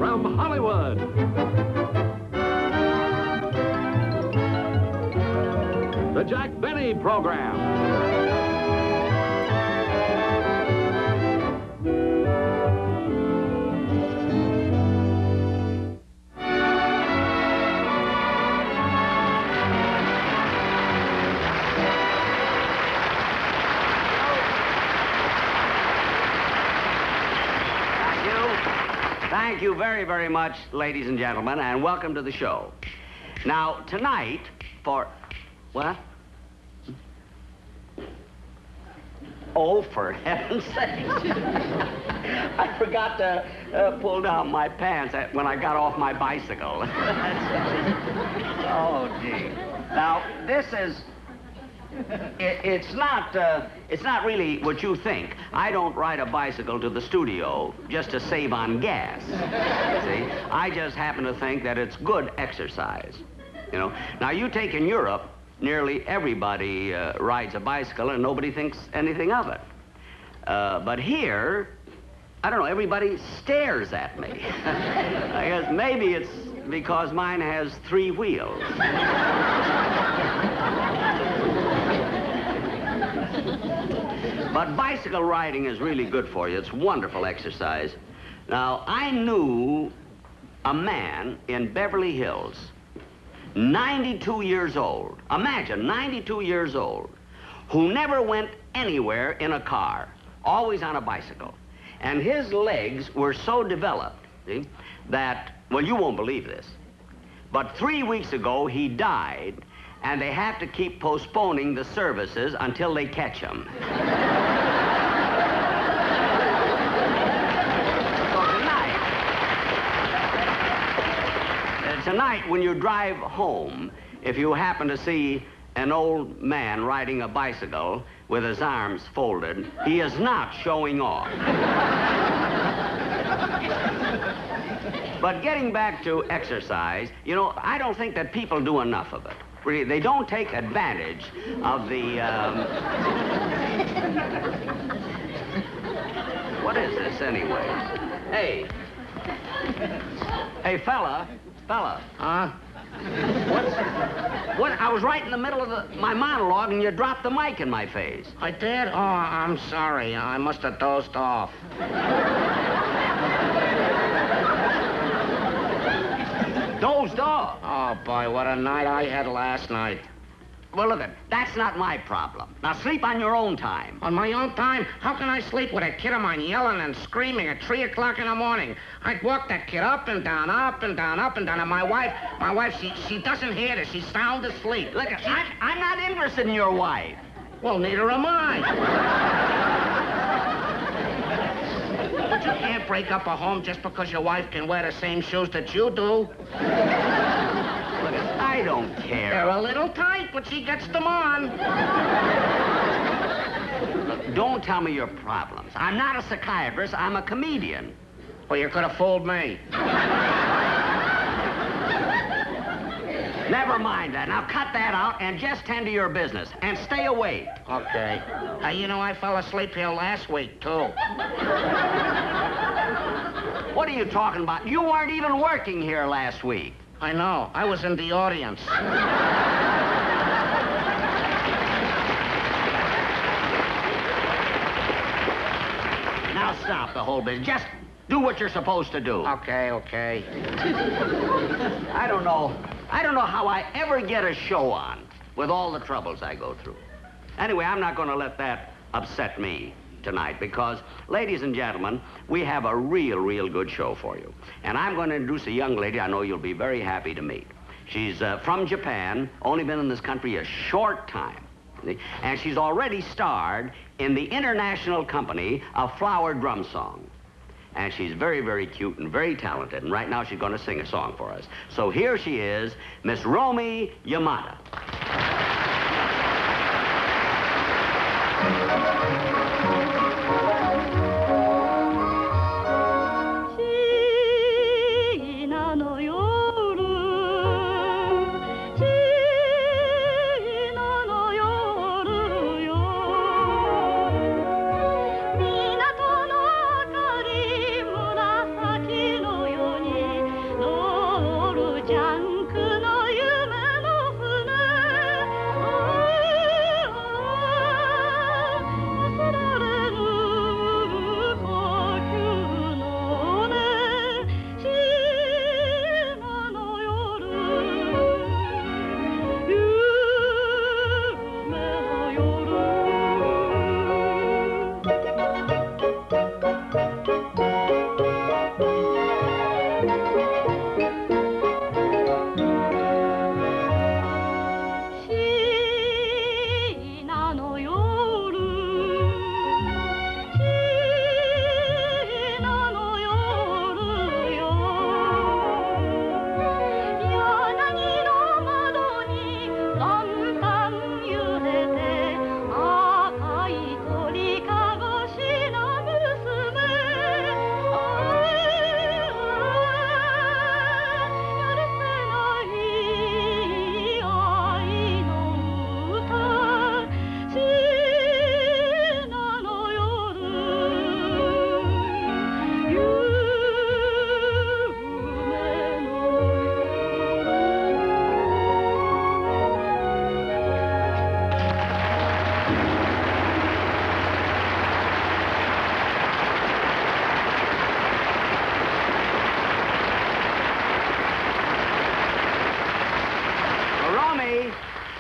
from Hollywood. The Jack Benny Program. Thank you very, very much, ladies and gentlemen, and welcome to the show. Now, tonight, for... What? Oh, for heaven's sake. I forgot to pull down my pants when I got off my bicycle. Oh, gee. Now, this is... It's not really what you think. I don't ride a bicycle to the studio just to save on gas. See? I just happen to think that it's good exercise. You know? Now, you take in Europe, nearly everybody rides a bicycle and nobody thinks anything of it. But here, I don't know, everybody stares at me. I guess maybe it's because mine has 3 wheels. But bicycle riding is really good for you. It's wonderful exercise. Now, I knew a man in Beverly Hills, 92 years old. Imagine, 92 years old, who never went anywhere in a car, always on a bicycle. And his legs were so developed, see, that, well, you won't believe this, but 3 weeks ago he died, and they have to keep postponing the services until they catch him. So tonight, when you drive home, if you happen to see an old man riding a bicycle with his arms folded, he is not showing off. But getting back to exercise, you know, I don't think that people do enough of it. Really, they don't take advantage of the, What is this, anyway? Hey. Hey, fella. Huh? What? I was right in the middle of my monologue, and you dropped the mic in my face. I did? Oh, I'm sorry. I must have dozed off. Dozed off? Oh, boy, what a night I had last night. Well, look, that's not my problem. Now, sleep on your own time. On my own time? How can I sleep with a kid of mine yelling and screaming at 3 o'clock in the morning? I'd walk that kid up and down, up and down, up and down. And my wife, she doesn't hear this. She's sound asleep. Look, I'm not interested in your wife. Well, neither am I. But you can't break up a home just because your wife can wear the same shoes that you do. Look, I don't care. They're a little tight, but she gets them on. Look, don't tell me your problems. I'm not a psychiatrist. I'm a comedian. Well, you could have fooled me. Never mind that. Now cut that out and just tend to your business. And stay awake. Okay. You know, I fell asleep here last week, too. What are you talking about? You weren't even working here last week. I know. I was in the audience. Now stop the whole business. Just do what you're supposed to do. Okay. I don't know how I ever get a show on with all the troubles I go through. Anyway, I'm not going to let that upset me tonight because, ladies and gentlemen, we have a real good show for you. And I'm going to introduce a young lady I know you'll be very happy to meet. She's from Japan, only been in this country a short time. And she's already starred in the international company of Flower Drum Song. And she's very cute and very talented. And right now she's going to sing a song for us. So here she is, Miss Romy Yamada.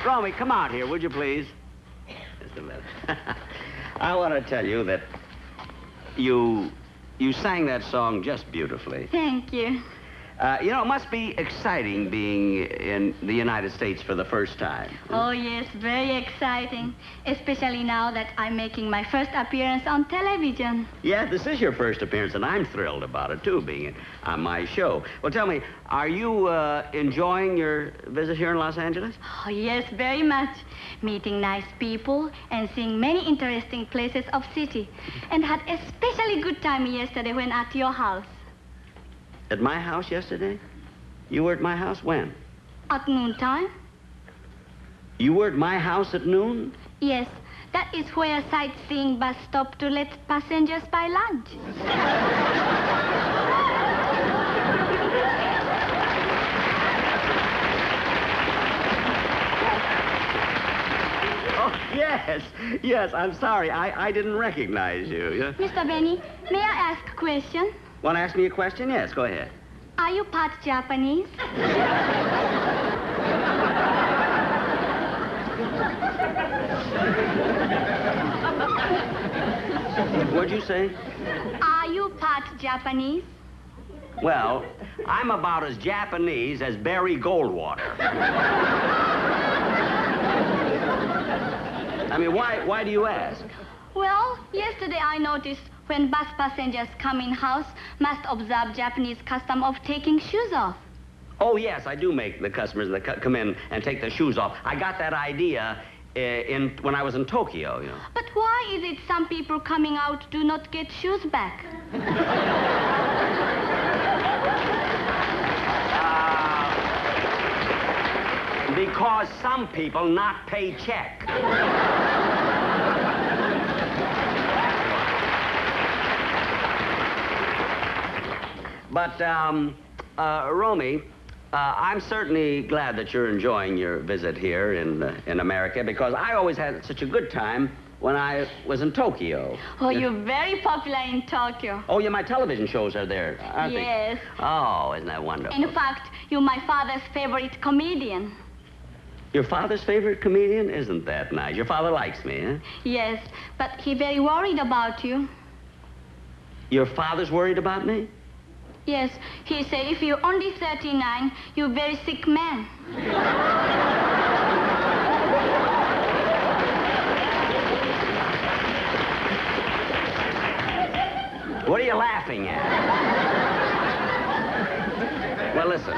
Romy, come out here, would you please? Just a minute. I want to tell you that you sang that song just beautifully. Thank you. You know, it must be exciting being in the United States for the first time. Oh, yes, very exciting. Especially now that I'm making my first appearance on television. Yeah, this is your first appearance, and I'm thrilled about it, too, being on my show. Well, tell me, are you enjoying your visit here in Los Angeles? Oh, yes, very much. Meeting nice people and seeing many interesting places of city. And had especially good time yesterday when at your house. At my house yesterday? You were at my house when? At noontime? You were at my house at noon? Yes, that is where a sightseeing bus stopped to let passengers buy lunch. Oh, yes. Yes, I'm sorry. I didn't recognize you. Yeah? Mr. Benny, may I ask a question? Want to ask me a question? Yes, go ahead. Are you part Japanese? What'd you say? Are you part Japanese? Well, I'm about as Japanese as Barry Goldwater. I mean, why do you ask? Well, yesterday I noticed when bus passengers come in house, must observe Japanese custom of taking shoes off. Oh, yes, I do make the customers that come in and take their shoes off. I got that idea when I was in Tokyo, you know. But why is it some people coming out do not get shoes back? Because some people not pay check. But, Romy, I'm certainly glad that you're enjoying your visit here in America, because I always had such a good time when I was in Tokyo. Oh, you're very popular in Tokyo. Oh, yeah, my television shows are there, aren't they? Yes. Oh, isn't that wonderful? In fact, you're my father's favorite comedian. Your father's favorite comedian? Isn't that nice? Your father likes me, huh? Yes, but he very worried about you. Your father's worried about me? Yes, he said if you're only 39, you're a very sick man. What are you laughing at? Well, listen.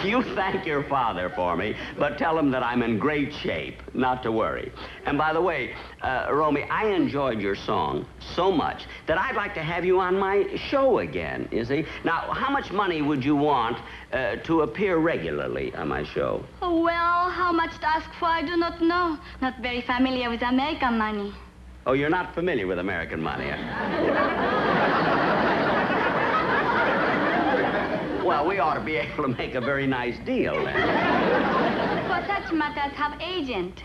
You thank your father for me, but tell him that I'm in great shape, not to worry. And by the way, Romy, I enjoyed your song so much that I'd like to have you on my show again, you see. Now, how much money would you want to appear regularly on my show? Oh, well, how much to ask for, I do not know. Not very familiar with American money. Oh, you're not familiar with American money, huh? Well, we ought to be able to make a very nice deal, then. For such matters, have agent.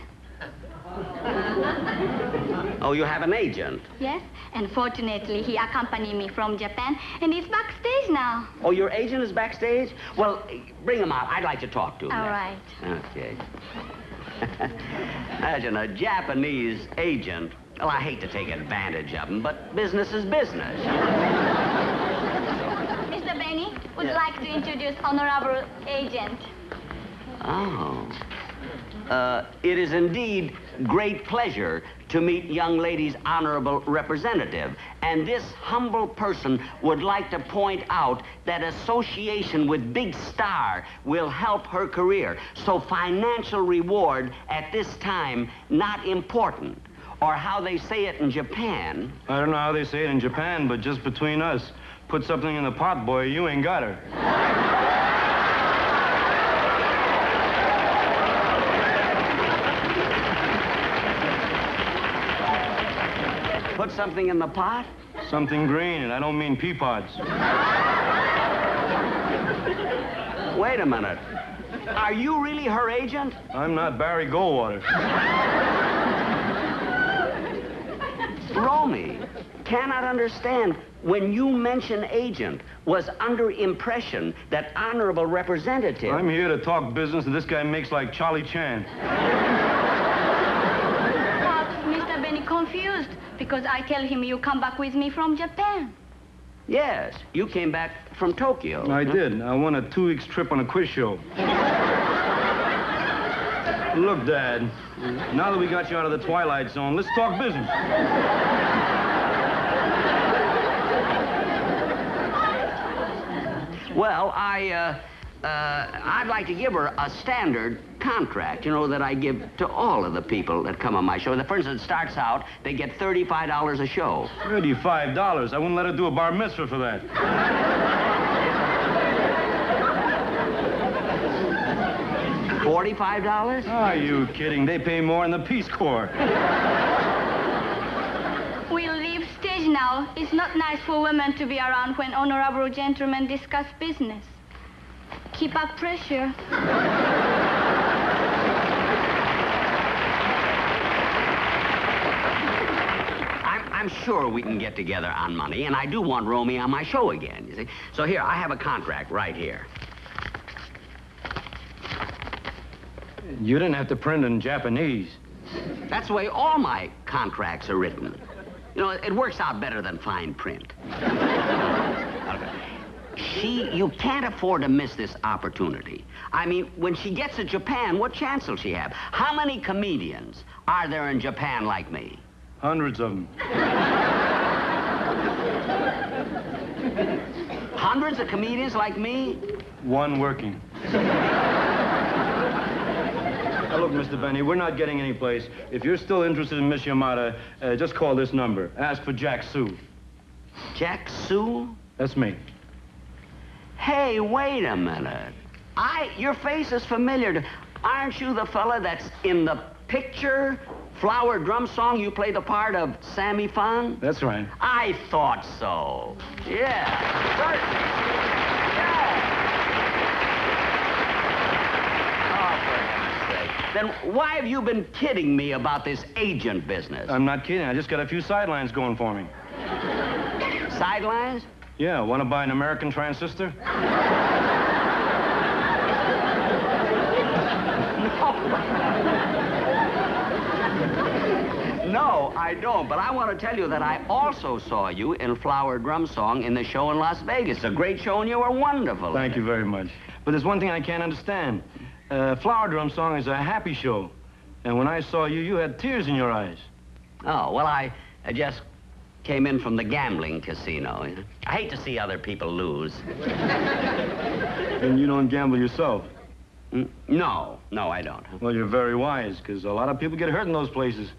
Oh, you have an agent? Yes, and fortunately, he accompanied me from Japan, and he's backstage now. Oh, your agent is backstage? Well, bring him out. I'd like to talk to him. All right. Okay. Imagine a Japanese agent. Well, I hate to take advantage of him, but business is business. Mr. Benny would like to introduce Honorable Agent. Oh. It is indeed great pleasure to meet young lady's honorable representative. And this humble person would like to point out that association with Big Star will help her career. So financial reward at this time, not important. Or how they say it in Japan. I don't know how they say it in Japan, but just between us, put something in the pot, boy, you ain't got her. Put something in the pot? Something green, and I don't mean pea pods. Wait a minute. Are you really her agent? I'm not Barry Goldwater. Romy, cannot understand when you mention agent was under impression that honorable representative. I'm here to talk business, and this guy makes like Charlie Chan. Mr. Benny confused because I tell him you come back with me from Japan. Yes, you came back from Tokyo. I did. I won a 2 weeks trip on a quiz show. Look, Dad, now that we got you out of the Twilight Zone, let's talk business. Well, I'd like to give her a standard contract, you know, that I give to all of the people that come on my show. For instance, it starts out, they get $35 a show. $35? I wouldn't let her do a bar mitzvah for that. $45? Are you kidding? They pay more in the Peace Corps. We'll leave stage now. It's not nice for women to be around when honorable gentlemen discuss business. Keep up pressure. I'm sure we can get together on money, and I do want Romy on my show again, you see. So here, I have a contract right here. You didn't have to print in Japanese. That's the way all my contracts are written. You know, it works out better than fine print. You can't afford to miss this opportunity. I mean, when she gets to Japan, what chance will she have? How many comedians are there in Japan like me? Hundreds of them. Hundreds of comedians like me? One working. Now, look, Mr. Benny, we're not getting any place. If you're still interested in Miss Yamada, just call this number. Ask for Jack Sue. Jack Sue? That's me. Hey, wait a minute. Your face is familiar. Aren't you the fella that's in the picture Flower Drum Song? You play the part of Sammy Fun? That's right. I thought so. Yeah, certainly. Yeah. Oh, for heaven's sake. Then why have you been kidding me about this agent business? I'm not kidding. I just got a few sidelines going for me. Sidelines? Yeah, want to buy an American transistor? No, I don't. But I want to tell you that I also saw you in Flower Drum Song in the show in Las Vegas. It's a great show, and you were wonderful. Thank you very much. But there's one thing I can't understand. Flower Drum Song is a happy show. And when I saw you, you had tears in your eyes. Oh, well, I just came in from the gambling casino. I hate to see other people lose. And you don't gamble yourself? No, I don't. Well, you're very wise, because a lot of people get hurt in those places.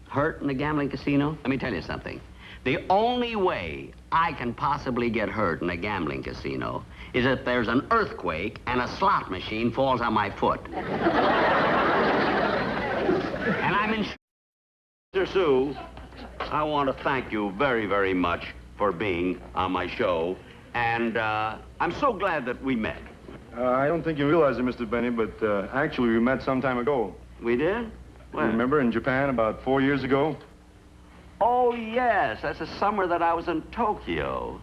Hurt in the gambling casino? Let me tell you something. The only way I can possibly get hurt in a gambling casino is if there's an earthquake and a slot machine falls on my foot. And I'm in... Mr. Sue, I want to thank you very, very much for being on my show. And I'm so glad that we met. I don't think you realize it, Mr. Benny, but actually we met some time ago. We did? When? Remember in Japan about 4 years ago? Oh, yes. That's the summer that I was in Tokyo.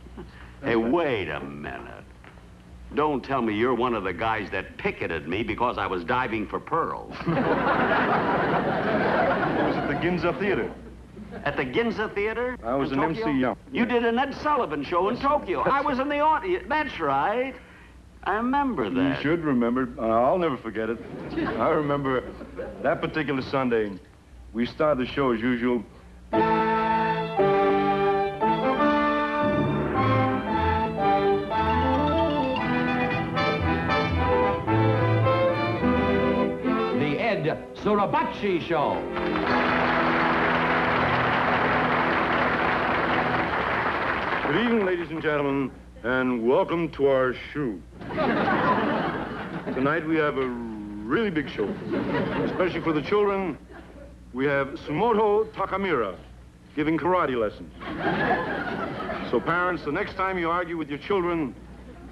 Hey, wait a minute. Don't tell me you're one of the guys that picketed me because I was diving for pearls. It was at the Ginza Theater. At the Ginza Theater? I was an Tokyo? MC, yeah. You did an Ed Sullivan show in Tokyo. I was in the audience. That's right. I remember that. You should remember. I'll never forget it. I remember that particular Sunday. We started the show as usual. The Ed Surabachi Show. Good evening, ladies and gentlemen, and welcome to our show. Tonight we have a really big show. Especially for the children, we have Sumoto Takamura giving karate lessons. So parents, the next time you argue with your children,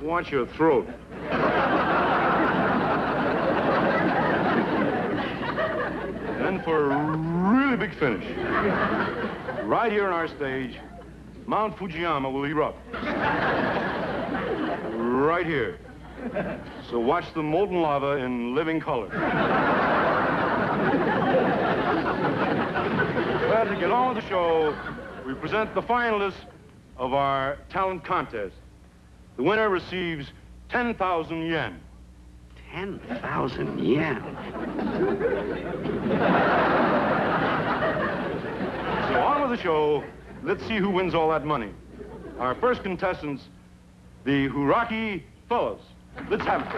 watch your throat. And for a really big finish, Right here on our stage, Mount Fujiyama will erupt. Right here. So watch the molten lava in living color. Well, to get on with the show, we present the finalists of our talent contest. The winner receives 10,000 yen. 10,000 yen. So on with the show. Let's see who wins all that money. Our first contestants, the Huraki Fellas. Let's have it.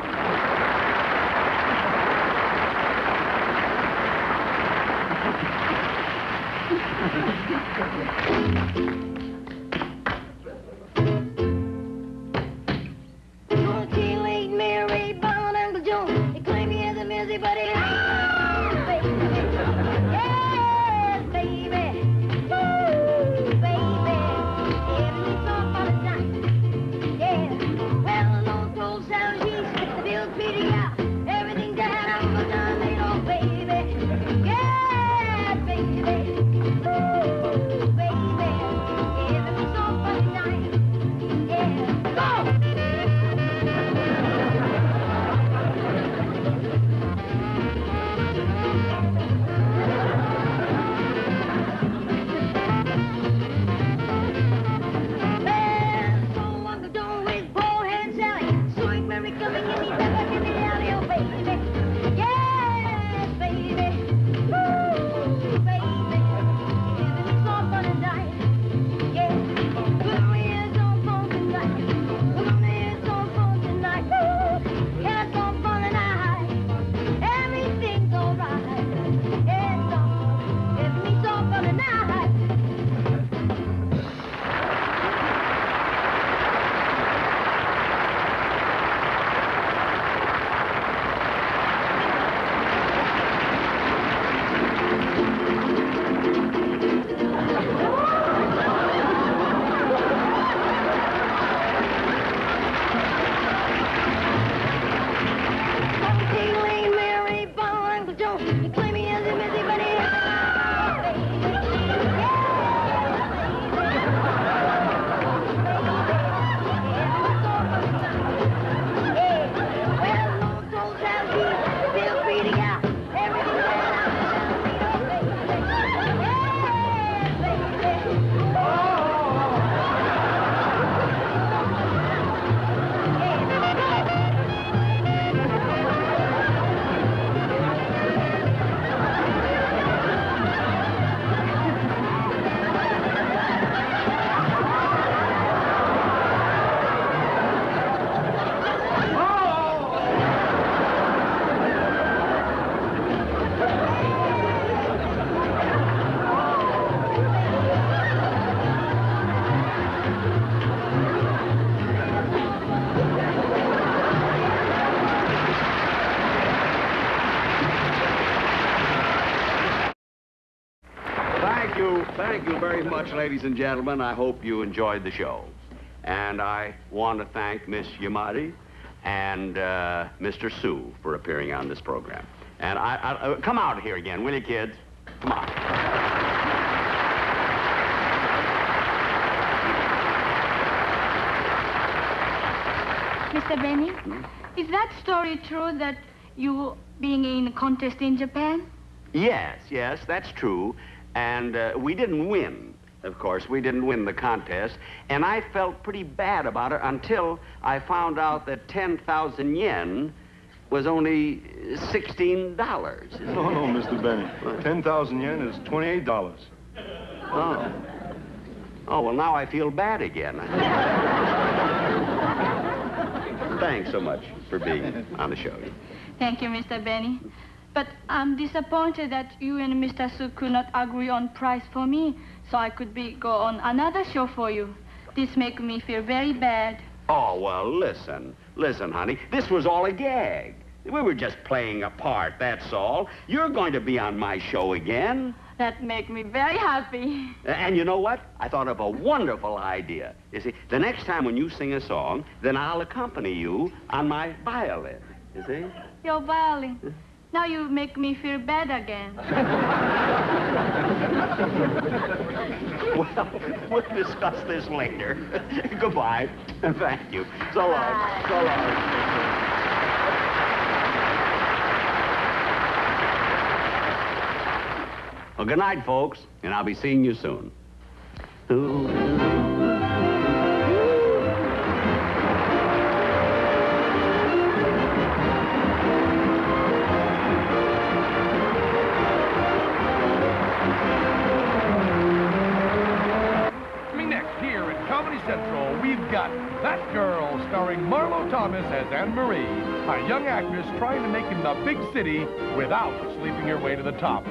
Thank you very much, ladies and gentlemen. I hope you enjoyed the show. And I want to thank Miss Yamari and Mr. Sue for appearing on this program. And I come out here again, will you, kids? Come on. Mr. Benny, is that story true that you being in a contest in Japan? Yes, that's true. And we didn't win, of course. We didn't win the contest. And I felt pretty bad about it until I found out that 10,000 yen was only $16. No, Mr. Benny. 10,000 yen is $28. Oh. Oh, well, now I feel bad again. Thanks so much for being on the show. Thank you, Mr. Benny. But I'm disappointed that you and Mr. Su could not agree on price for me, so I could go on another show for you. This makes me feel very bad. Oh, well, listen, honey. This was all a gag. We were just playing a part, that's all. You're going to be on my show again. That makes me very happy. And you know what? I thought of a wonderful idea. You see, the next time when you sing a song, then I'll accompany you on my violin, you see? Your violin. Now you make me feel bad again. Well, we'll discuss this later. Goodbye. Thank you. So long. So long. Well, good night, folks, and I'll be seeing you soon. Coming next here at Comedy Central, we've got That Girl, starring Marlo Thomas as Anne-Marie, a young actress trying to make it in the big city without sleeping her way to the top.